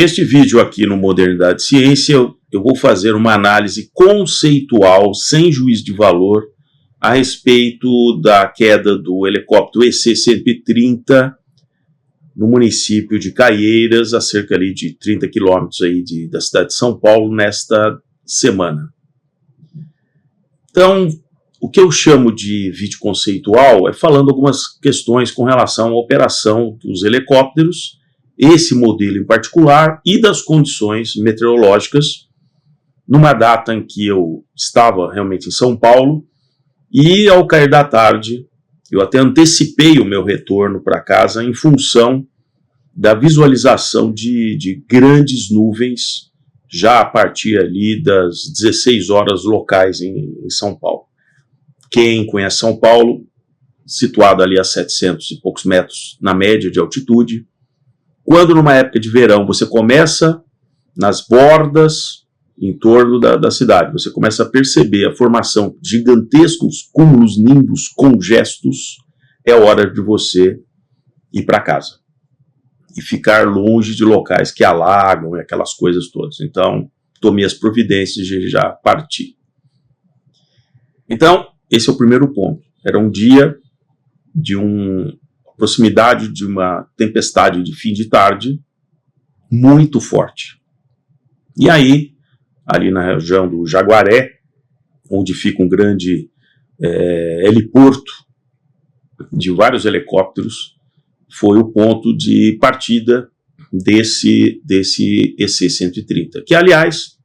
Neste vídeo aqui no Modernidade e Ciência, eu vou fazer uma análise conceitual, sem juízo de valor, a respeito da queda do helicóptero EC-130 no município de Caieiras, a cerca ali de 30 quilômetros aí da cidade de São Paulo, nesta semana. Então, o que eu chamo de vídeo conceitual é falando algumas questões com relação à operação dos helicópteros, esse modelo em particular, e das condições meteorológicas, numa data em que eu estava realmente em São Paulo, e ao cair da tarde, eu até antecipei o meu retorno para casa em função da visualização de grandes nuvens, já a partir ali das 16 horas locais em São Paulo. Quem conhece São Paulo, situado ali a 700 e poucos metros na média de altitude, quando numa época de verão você começa nas bordas em torno da cidade, você começa a perceber a formação de gigantescos cúmulos nimbus congestos, é hora de você ir para casa e ficar longe de locais que alagam e aquelas coisas todas. Então, tomei as providências de já partir. Então, esse é o primeiro ponto. Era um dia de proximidade de uma tempestade de fim de tarde muito forte. E aí, ali na região do Jaguaré, onde fica um grande heliporto de vários helicópteros, foi o ponto de partida desse EC-130, que, aliás,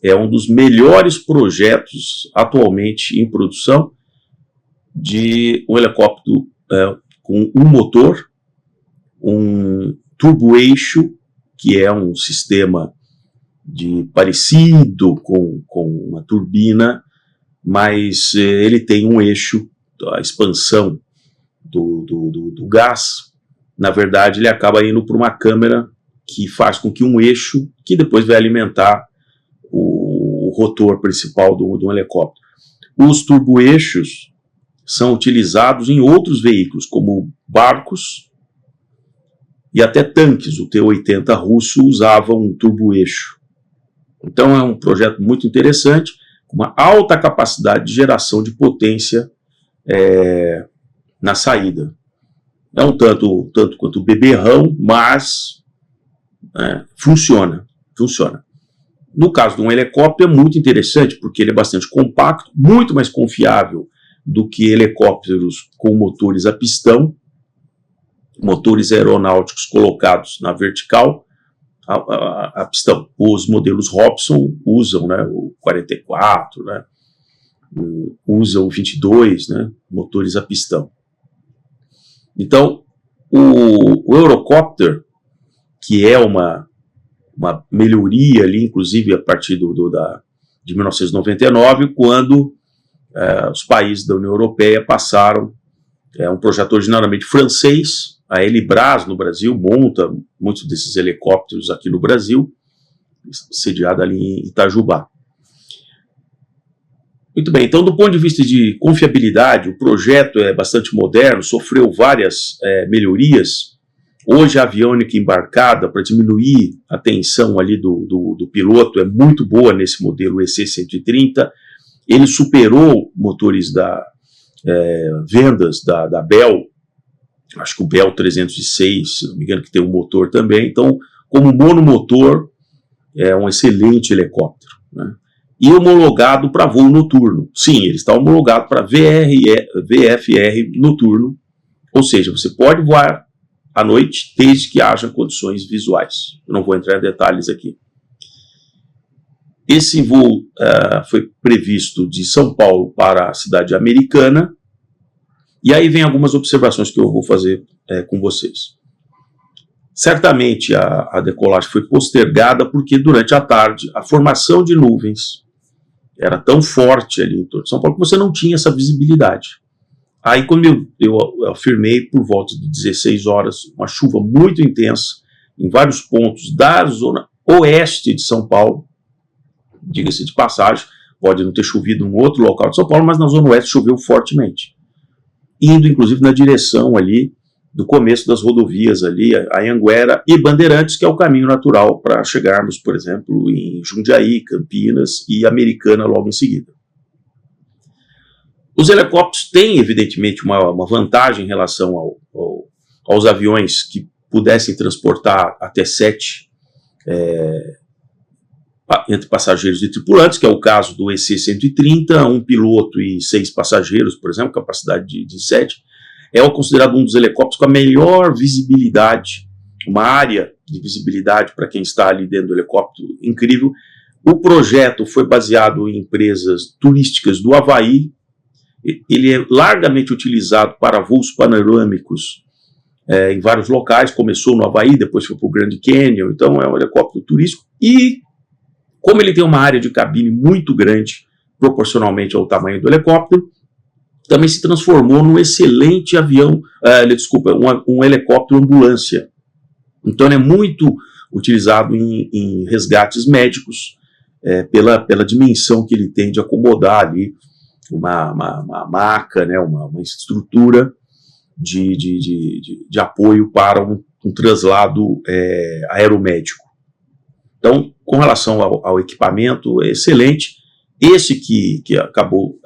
é um dos melhores projetos atualmente em produção de um helicóptero com um motor, um turboeixo, que é um sistema parecido com uma turbina, mas ele tem um eixo, a expansão do gás, na verdade ele acaba indo para uma câmara que faz com que um eixo, que depois vai alimentar o rotor principal do helicóptero. Os turboeixos são utilizados em outros veículos, como barcos e até tanques. O T-80 russo usava um turboeixo. Então é um projeto muito interessante, com uma alta capacidade de geração de potência na saída. É um tanto quanto beberrão, mas funciona. No caso de um helicóptero é muito interessante, porque ele é bastante compacto, muito mais confiável do que helicópteros com motores a pistão, motores aeronáuticos colocados na vertical, a pistão. Os modelos Hobson usam, né, o 44, né, usa o 22, né, motores a pistão. Então, o Eurocopter, que é uma melhoria ali, inclusive a partir de 1999, quando os países da União Europeia passaram, um projeto originariamente francês, a Elibras no Brasil monta muitos desses helicópteros aqui no Brasil, sediada ali em Itajubá. Muito bem, então do ponto de vista de confiabilidade, o projeto é bastante moderno, sofreu várias melhorias. Hoje a aviônica embarcada para diminuir a tensão ali do piloto é muito boa nesse modelo EC-130. Ele superou motores vendas da Bell, acho que o Bell 306, se não me engano, que tem um motor também. Então, como monomotor, é um excelente helicóptero, né? E homologado para voo noturno. Sim, ele está homologado para VFR noturno, ou seja, você pode voar à noite desde que haja condições visuais. Eu não vou entrar em detalhes aqui. Esse voo foi previsto de São Paulo para a cidade americana, e aí vem algumas observações que eu vou fazer com vocês. Certamente a decolagem foi postergada porque durante a tarde a formação de nuvens era tão forte ali em torno de São Paulo que você não tinha essa visibilidade. Aí, quando eu afirmei, por volta de 16 horas, uma chuva muito intensa em vários pontos da zona oeste de São Paulo. Diga-se de passagem, pode não ter chovido em outro local de São Paulo, mas na zona oeste choveu fortemente, indo inclusive na direção ali do começo das rodovias ali, a Anhanguera e Bandeirantes, que é o caminho natural para chegarmos, por exemplo, em Jundiaí, Campinas e Americana logo em seguida. Os helicópteros têm, evidentemente, uma vantagem em relação aos aviões que pudessem transportar até 7 entre passageiros e tripulantes, que é o caso do EC-130, um piloto e 6 passageiros, por exemplo, capacidade de 7. É considerado um dos helicópteros com a melhor visibilidade, uma área de visibilidade para quem está ali dentro do helicóptero incrível. O projeto foi baseado em empresas turísticas do Havaí. Ele é largamente utilizado para voos panorâmicos em vários locais. Começou no Havaí, depois foi para o Grand Canyon, então é um helicóptero turístico. E como ele tem uma área de cabine muito grande, proporcionalmente ao tamanho do helicóptero, também se transformou num excelente avião, um helicóptero ambulância. Então ele é muito utilizado em resgates médicos, pela dimensão que ele tem de acomodar ali uma maca, né, uma estrutura de apoio para um traslado aeromédico. Então, com relação ao equipamento, é excelente. Esse que acabou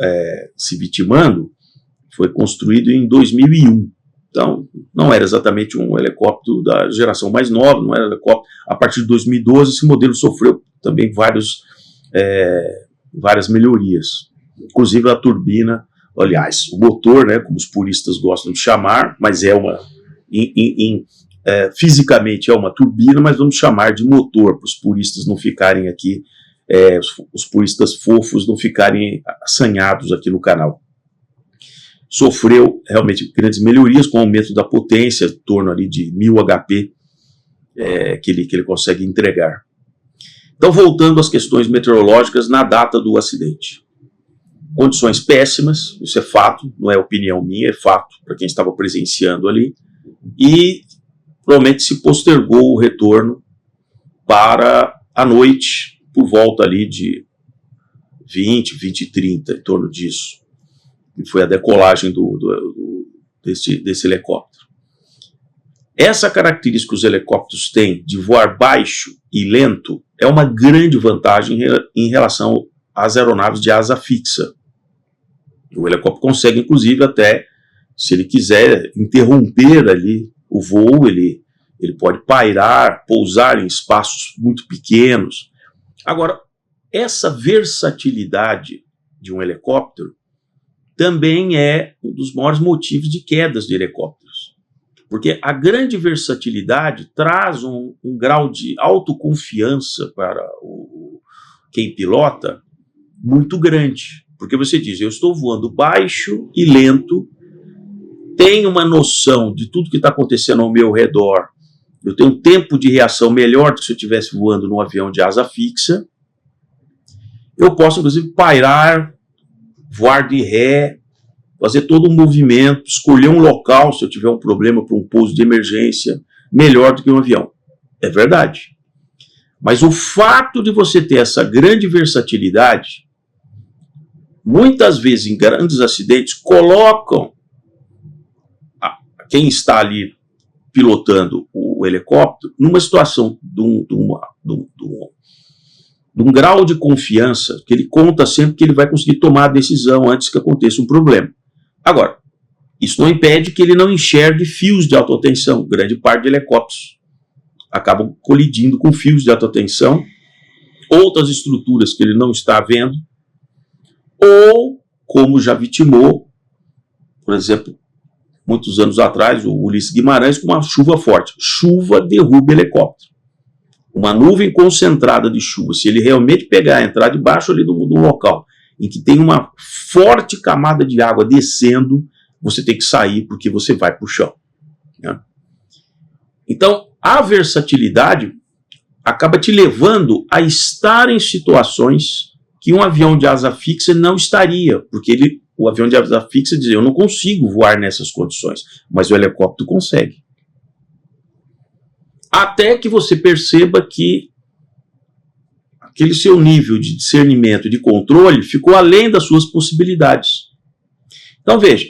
se vitimando foi construído em 2001. Então, não era exatamente um helicóptero da geração mais nova, não era helicóptero. A partir de 2012, esse modelo sofreu também várias melhorias. Inclusive a turbina, aliás, o motor, né, como os puristas gostam de chamar, mas fisicamente é uma turbina, mas vamos chamar de motor, para os puristas não ficarem aqui, os puristas fofos não ficarem assanhados aqui no canal. Sofreu realmente grandes melhorias com o aumento da potência, em torno ali de 1000 HP, que ele consegue entregar. Então, voltando às questões meteorológicas na data do acidente. Condições péssimas, isso é fato, não é opinião minha, é fato para quem estava presenciando ali, e provavelmente se postergou o retorno para a noite, por volta ali de 20h30, em torno disso, que foi a decolagem desse helicóptero. Essa característica que os helicópteros têm de voar baixo e lento é uma grande vantagem em relação às aeronaves de asa fixa. O helicóptero consegue, inclusive, até, se ele quiser interromper ali o voo, ele pode pairar, pousar em espaços muito pequenos. Agora, essa versatilidade de um helicóptero também é um dos maiores motivos de quedas de helicópteros. Porque a grande versatilidade traz um grau de autoconfiança para quem pilota muito grande. Porque você diz, eu estou voando baixo e lento, tenho uma noção de tudo que está acontecendo ao meu redor, eu tenho um tempo de reação melhor do que se eu estivesse voando num avião de asa fixa, eu posso, inclusive, pairar, voar de ré, fazer todo um movimento, escolher um local, se eu tiver um problema para um pouso de emergência, melhor do que um avião. É verdade. Mas o fato de você ter essa grande versatilidade, muitas vezes em grandes acidentes, colocam quem está ali pilotando o helicóptero numa situação de um grau de confiança que ele conta sempre que ele vai conseguir tomar a decisão antes que aconteça um problema. Agora, isso não impede que ele não enxergue fios de alta tensão. Grande parte de helicópteros acabam colidindo com fios de alta tensão, outras estruturas que ele não está vendo, ou, como já vitimou, por exemplo, muitos anos atrás, o Ulisses Guimarães, com uma chuva forte. Chuva derruba helicóptero. Uma nuvem concentrada de chuva, se ele realmente entrar debaixo ali do local, em que tem uma forte camada de água descendo, você tem que sair porque você vai para o chão. Né? Então, a versatilidade acaba te levando a estar em situações que um avião de asa fixa não estaria, porque o avião de asa fixa diz, eu não consigo voar nessas condições, mas o helicóptero consegue. Até que você perceba que aquele seu nível de discernimento, de controle, ficou além das suas possibilidades. Então veja,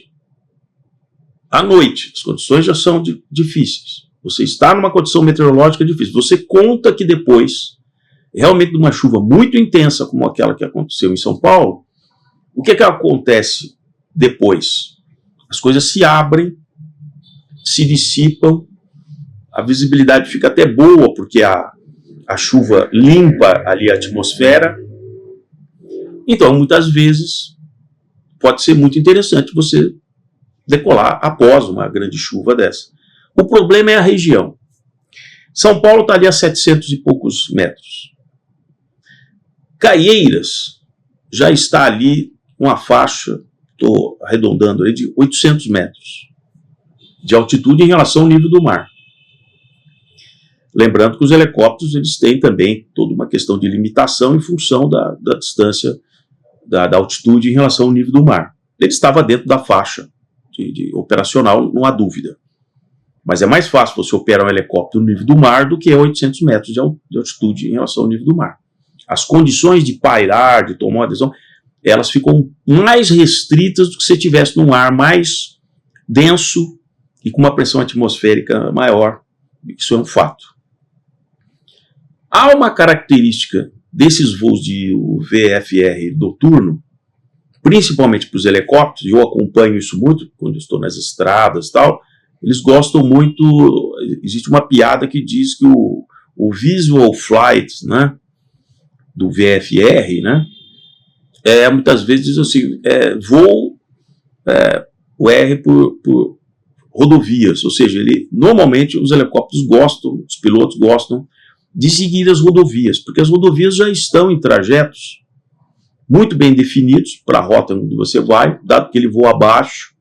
à noite, as condições já são difíceis. Você está numa condição meteorológica difícil. Você conta que depois, realmente de uma chuva muito intensa como aquela que aconteceu em São Paulo, o que acontece depois? As coisas se abrem, se dissipam, a visibilidade fica até boa, porque a chuva limpa ali a atmosfera. Então, muitas vezes, pode ser muito interessante você decolar após uma grande chuva dessa. O problema é a região. São Paulo está ali a 700 e poucos metros. Caieiras já está ali uma faixa, estou arredondando ali, de 800 metros de altitude em relação ao nível do mar. Lembrando que os helicópteros eles têm também toda uma questão de limitação em função da distância, da altitude em relação ao nível do mar. Ele estava dentro da faixa de operacional, não há dúvida. Mas é mais fácil você operar um helicóptero no nível do mar do que a 800 metros de altitude em relação ao nível do mar. As condições de pairar, de tomar uma decisão, elas ficam mais restritas do que se estivesse num ar mais denso e com uma pressão atmosférica maior. Isso é um fato. Há uma característica desses voos de VFR noturno, principalmente para os helicópteros, e eu acompanho isso muito quando estou nas estradas e tal, eles gostam muito, existe uma piada que diz que o visual flight, né, do VFR, né, muitas vezes diz assim, voo o R por rodovias, ou seja, normalmente os helicópteros gostam, os pilotos gostam de seguir as rodovias, porque as rodovias já estão em trajetos muito bem definidos para a rota onde você vai, dado que ele voa abaixo,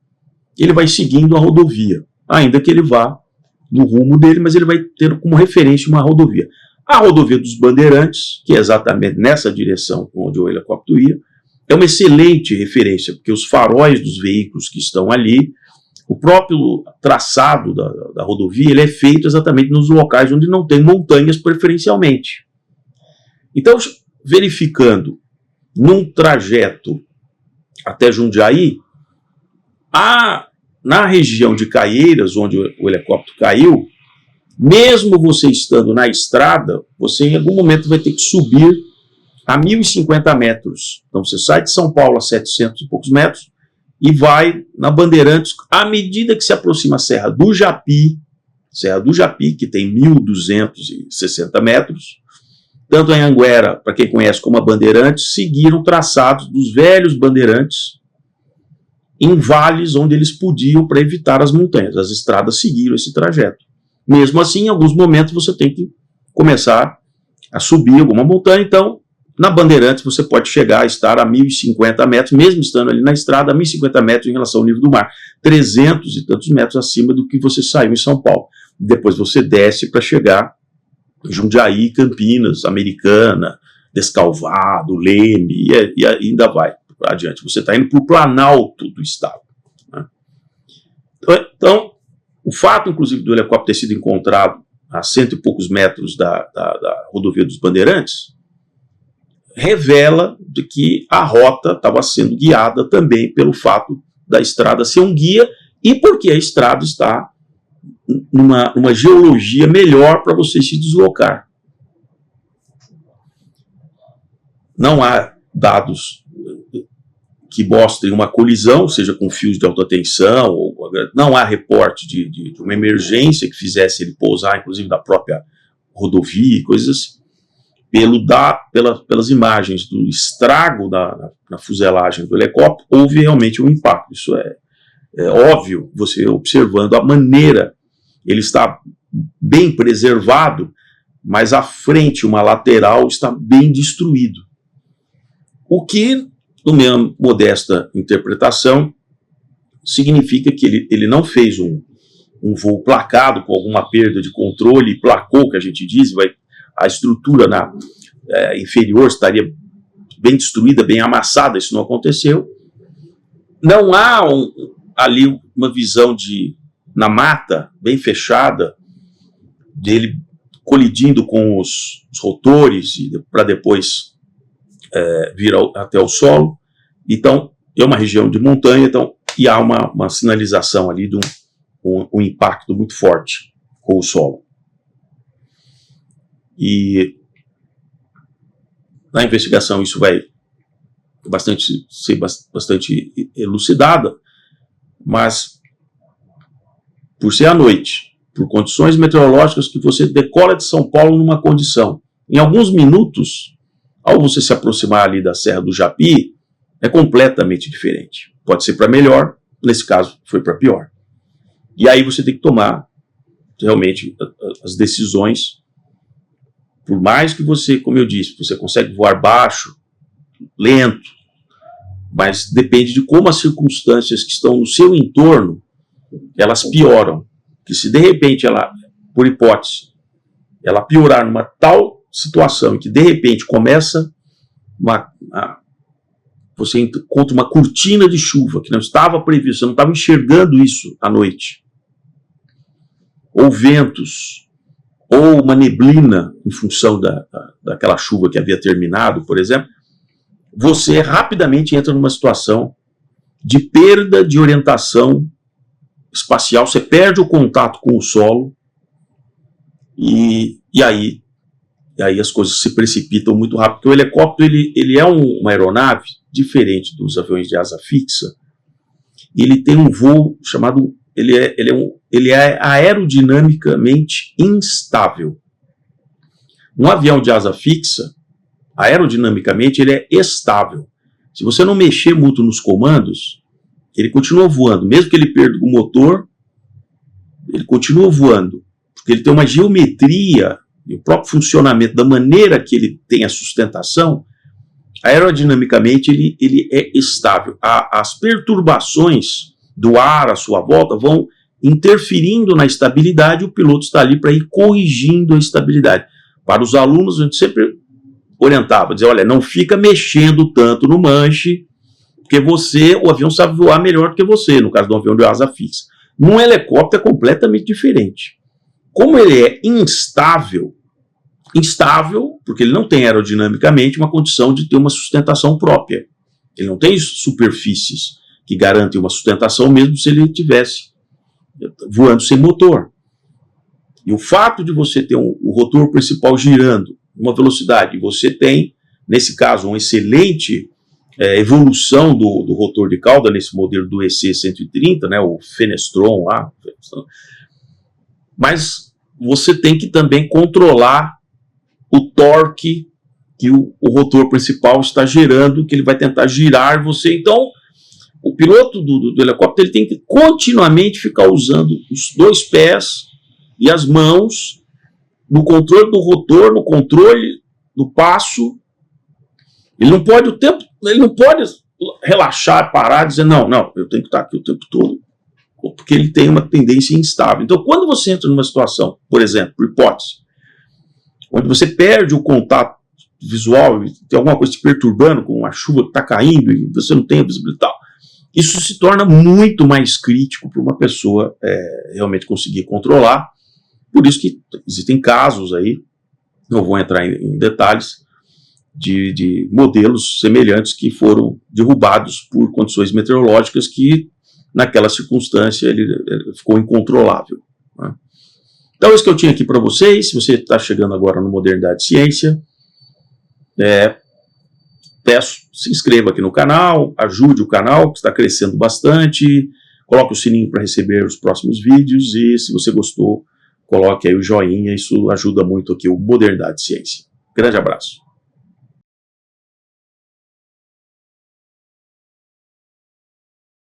ele vai seguindo a rodovia, ainda que ele vá no rumo dele, mas ele vai ter como referência uma rodovia. A rodovia dos Bandeirantes, que é exatamente nessa direção onde o helicóptero ia, é uma excelente referência, porque os faróis dos veículos que estão ali, o próprio traçado da rodovia, ele é feito exatamente nos locais onde não tem montanhas preferencialmente. Então, verificando num trajeto até Jundiaí, na região de Caieiras, onde o helicóptero caiu, mesmo você estando na estrada, você em algum momento vai ter que subir a 1.050 metros. Então você sai de São Paulo a 700 e poucos metros e vai na Bandeirantes, à medida que se aproxima a Serra do Japi, que tem 1.260 metros, tanto em Anguera, para quem conhece como a Bandeirantes, seguiram traçados dos velhos Bandeirantes em vales onde eles podiam para evitar as montanhas. As estradas seguiram esse trajeto. Mesmo assim, em alguns momentos você tem que começar a subir alguma montanha, então na Bandeirantes você pode chegar a estar a 1.050 metros, mesmo estando ali na estrada, a 1.050 metros em relação ao nível do mar, 300 e tantos metros acima do que você saiu em São Paulo. Depois você desce para chegar em Jundiaí, Campinas, Americana, Descalvado, Leme, e ainda vai adiante. Você está indo para o Planalto do Estado. Né? Então, o fato, inclusive, do helicóptero ter sido encontrado a 100 e poucos metros da rodovia dos Bandeirantes, revela de que a rota estava sendo guiada também pelo fato da estrada ser um guia e porque a estrada está numa geologia melhor para você se deslocar. Não há dados que mostrem uma colisão, seja com fios de alta tensão, não há reporte de uma emergência que fizesse ele pousar, inclusive da própria rodovia e coisas assim. Pelas imagens do estrago na fuselagem do helicóptero, houve realmente um impacto. Isso é óbvio, você observando a maneira, ele está bem preservado, mas a frente, uma lateral, está bem destruído. O que, na minha modesta interpretação, significa que ele não fez um voo placado com alguma perda de controle, placou, que a gente diz, a estrutura inferior estaria bem destruída, bem amassada, isso não aconteceu. Não há ali uma visão na mata, bem fechada, dele colidindo com os rotores para depois vir até o solo. Então, é uma região de montanha, e há uma sinalização ali um impacto muito forte com o solo. E na investigação isso vai ser bastante elucidada, mas por ser à noite, por condições meteorológicas que você decola de São Paulo numa condição, em alguns minutos, ao você se aproximar ali da Serra do Japi, é completamente diferente. Pode ser para melhor, nesse caso foi para pior. E aí você tem que tomar realmente as decisões. Por mais que você, como eu disse, você consegue voar baixo, lento, mas depende de como as circunstâncias que estão no seu entorno, elas pioram. Que se de repente ela, por hipótese, ela piorar numa tal situação que de repente começa você encontra uma cortina de chuva que não estava prevista, você não estava enxergando isso à noite, ou ventos, ou uma neblina em função daquela chuva que havia terminado, por exemplo, você rapidamente entra numa situação de perda de orientação espacial, você perde o contato com o solo e aí as coisas se precipitam muito rápido, porque o helicóptero ele é uma aeronave diferente dos aviões de asa fixa, ele tem um voo chamado, ele é aerodinamicamente instável. Um avião de asa fixa, aerodinamicamente, ele é estável. Se você não mexer muito nos comandos, ele continua voando. Mesmo que ele perca o motor, ele continua voando. Porque ele tem uma geometria e o próprio funcionamento da maneira que ele tem a sustentação, aerodinamicamente ele é estável. As perturbações do ar à sua volta vão interferindo na estabilidade, o piloto está ali para ir corrigindo a estabilidade. Para os alunos, a gente sempre orientava, dizia, olha, não fica mexendo tanto no manche, porque o avião sabe voar melhor do que você, no caso do avião de asa fixa. Num helicóptero é completamente diferente. Como ele é instável, porque ele não tem aerodinamicamente uma condição de ter uma sustentação própria. Ele não tem superfícies que garantem uma sustentação mesmo se ele estivesse voando sem motor. E o fato de você ter o rotor principal girando uma velocidade, e você tem, nesse caso, uma excelente evolução do rotor de cauda, nesse modelo do EC130, né, o Fenestron lá, mas você tem que também controlar o torque que o rotor principal está gerando, que ele vai tentar girar você. Então, o piloto do helicóptero ele tem que continuamente ficar usando os dois pés e as mãos no controle do rotor, no controle do passo. Ele não pode relaxar, parar e dizer, não, eu tenho que estar aqui o tempo todo, porque ele tem uma tendência instável. Então, quando você entra numa situação, por exemplo, por hipótese, onde você perde o contato visual, tem alguma coisa te perturbando, com uma chuva que está caindo e você não tem a visibilidade e tal, isso se torna muito mais crítico para uma pessoa realmente conseguir controlar. Por isso que existem casos aí, não vou entrar em detalhes, de modelos semelhantes que foram derrubados por condições meteorológicas que, naquela circunstância, ele ficou incontrolável, né? Então, isso que eu tinha aqui para vocês. Se você está chegando agora no Modernidade Ciência, peço, se inscreva aqui no canal, ajude o canal, que está crescendo bastante, coloque o sininho para receber os próximos vídeos e, se você gostou, coloque aí o joinha, isso ajuda muito aqui o Modernidade Ciência. Grande abraço.